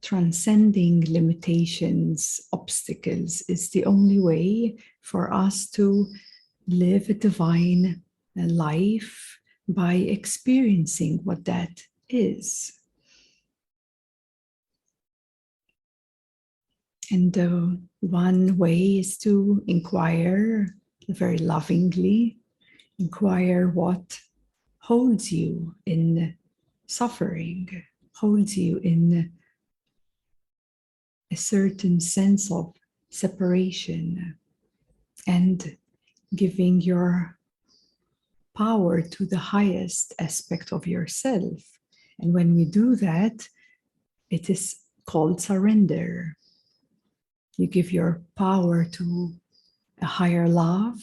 transcending limitations, obstacles, is the only way for us to live a divine life by experiencing what that is. And one way is to inquire very lovingly, inquire what holds you in suffering, holds you in a certain sense of separation, and giving your power to the highest aspect of yourself. And when we do that, it is called surrender. You give your power to a higher love,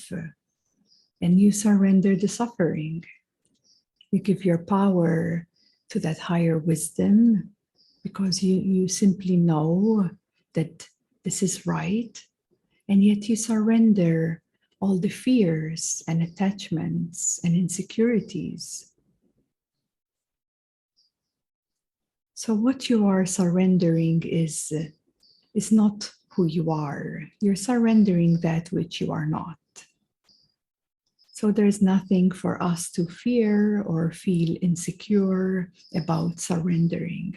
and you surrender the suffering. You give your power to that higher wisdom because you simply know that this is right, and yet you surrender all the fears and attachments and insecurities. So what you are surrendering is not who you are. You're surrendering that which you are not. So there's nothing for us to fear or feel insecure about surrendering.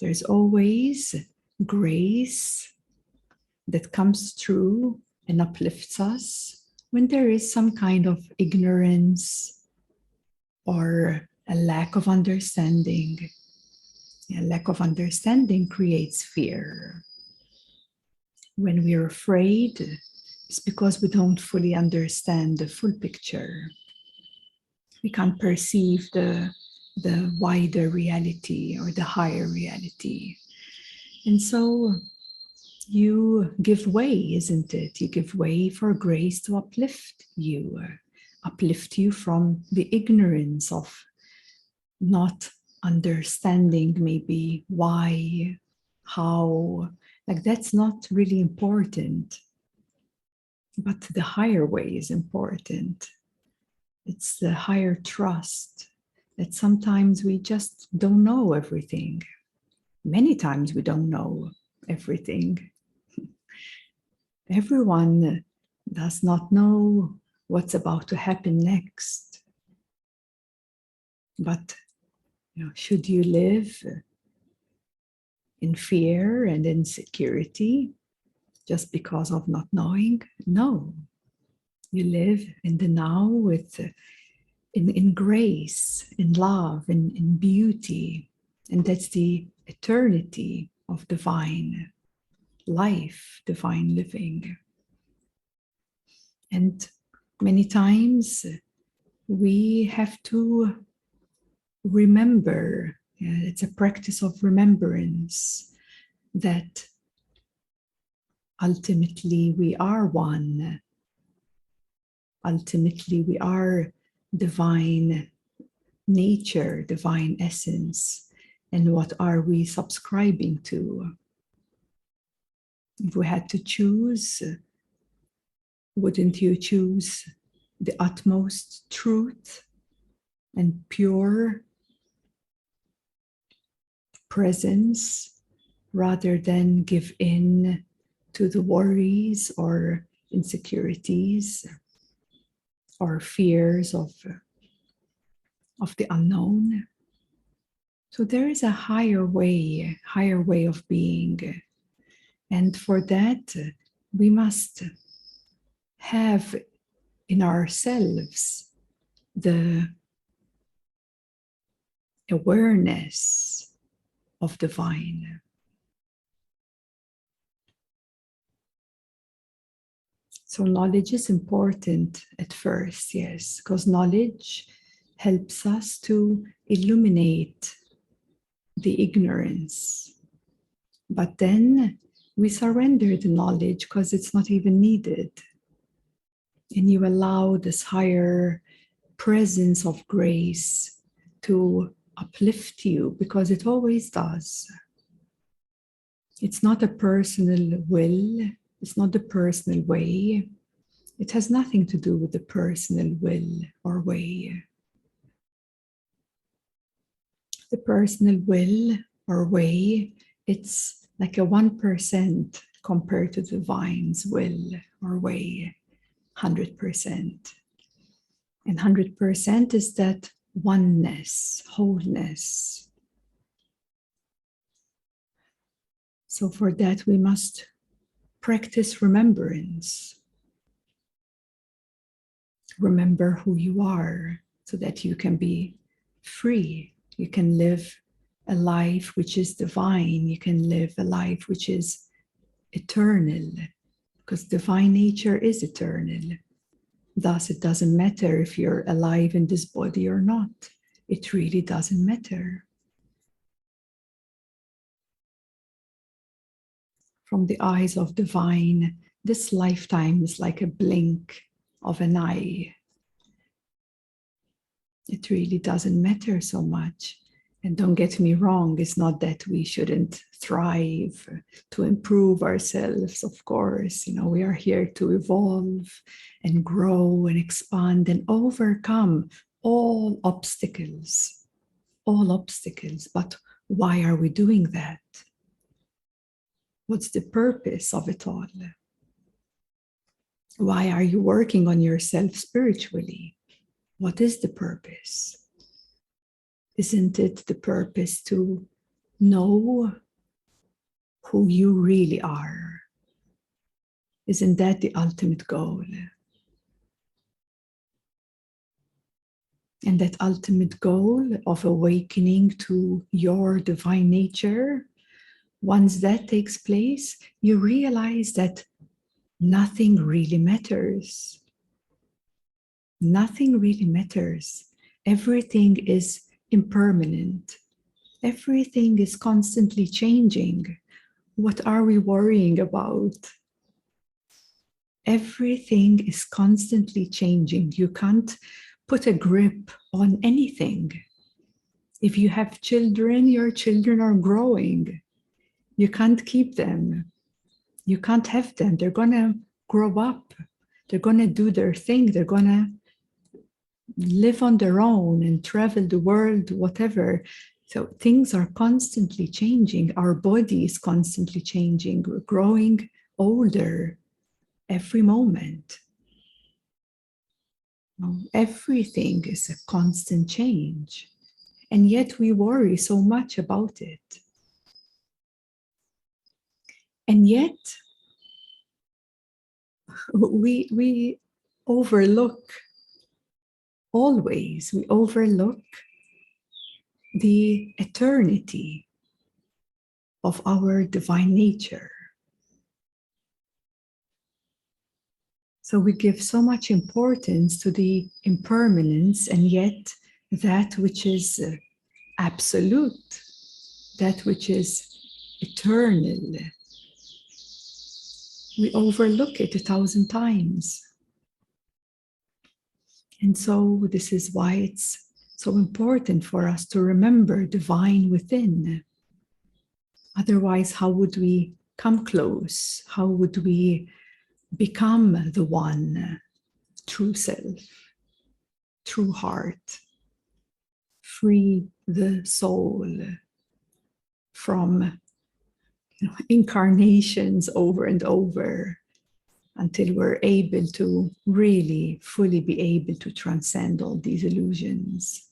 There's always grace that comes through and uplifts us when there is some kind of ignorance or a lack of understanding. A lack of understanding creates fear. When we're afraid, it's because we don't fully understand the full picture. We can't perceive the wider reality or the higher reality. And so you give way, isn't it? You give way for grace to uplift you from the ignorance of not understanding maybe why, how. Like, that's not really important. But the higher way is important. It's the higher trust that sometimes we just don't know everything. Many times we don't know everything. Everyone does not know what's about to happen next. But should you live in fear and insecurity just because of not knowing? No. You live in the now with in grace, in love, in beauty. And that's the eternity of divine life, divine living. And many times we have to remember, it's a practice of remembrance, that ultimately we are one. Ultimately we are divine nature, divine essence. And what are we subscribing to? If we had to choose, wouldn't you choose the utmost truth and pure presence rather than give in to the worries or insecurities or fears of the unknown? So there is a higher way of being. And for that, we must have in ourselves the awareness of divine. So knowledge is important at first, yes, because knowledge helps us to illuminate the ignorance. But then we surrender the knowledge because it's not even needed. And you allow this higher presence of grace to uplift you, because it always does. It's not a personal will. It's not the personal way. It has nothing to do with the personal will or way. The personal will or way it's like a 1% compared to the divine's will or way, 100%. And 100% is that oneness, wholeness. So for that, we must practice remembrance. Remember who you are so that you can be free. You can live a life which is divine. You can live a life which is eternal, because divine nature is eternal. Thus, it doesn't matter if you're alive in this body or not. It really doesn't matter. From the eyes of divine, this lifetime is like a blink of an eye. It really doesn't matter so much. And don't get me wrong, it's not that we shouldn't thrive, to improve ourselves, of course. You know, we are here to evolve and grow and expand and overcome all obstacles. All obstacles. But why are we doing that? What's the purpose of it all? Why are you working on yourself spiritually? What is the purpose? Isn't it the purpose to know who you really are? Isn't that the ultimate goal? And that ultimate goal of awakening to your divine nature, once that takes place, you realize that nothing really matters. Nothing really matters. Everything is impermanent. Everything is constantly changing. What are we worrying about? Everything is constantly changing. You can't put a grip on anything. If you have children, your children are growing. You can't keep them. You can't have them. They're going to grow up. They're going to do their thing. They're going to live on their own and travel the world, whatever. So things are constantly changing. Our body is constantly changing. We're growing older every moment. Everything is a constant change. And yet we worry so much about it. And yet we overlook, always, we overlook the eternity of our divine nature. So we give so much importance to the impermanence, and yet that which is absolute, that which is eternal, we overlook it 1,000 times. And so this is why it's so important for us to remember divine within. Otherwise, how would we come close? How would we become the one, true self, true heart, free the soul from incarnations over and over until we're able to really fully be able to transcend all these illusions?